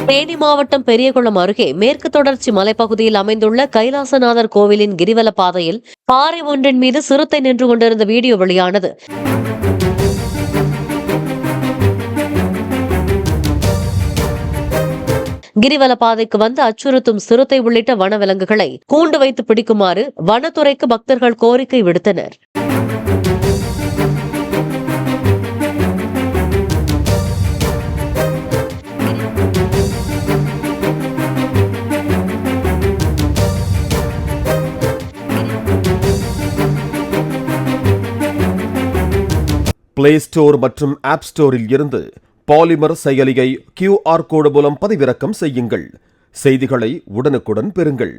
தேனி மாவட்டம் பெரியகுளம் அருகே மேற்கு தொடர்ச்சி மலைப்பகுதியில் அமைந்துள்ள கைலாசநாதர் கோவிலின் கிரிவல பாதையில் பாறை ஒன்றின் மீது சிறுத்தை நின்று கொண்டிருந்த வீடியோ வெளியானது. கிரிவல பாதைக்கு வந்து அச்சுறுத்தும் சிறுத்தை உள்ளிட்ட வனவிலங்குகளை கூண்டு வைத்து பிடிக்குமாறு வனத்துறைக்கு பக்தர்கள் கோரிக்கை விடுத்தனர். பிளே ஸ்டோர் மற்றும் ஆப் ஸ்டோரில் இருந்து பாலிமர் செயலியை QR கோடு மூலம் பதிவிறக்கம் செய்யுங்கள். செய்திகளை உடனுக்குடன் பெறுங்கள்.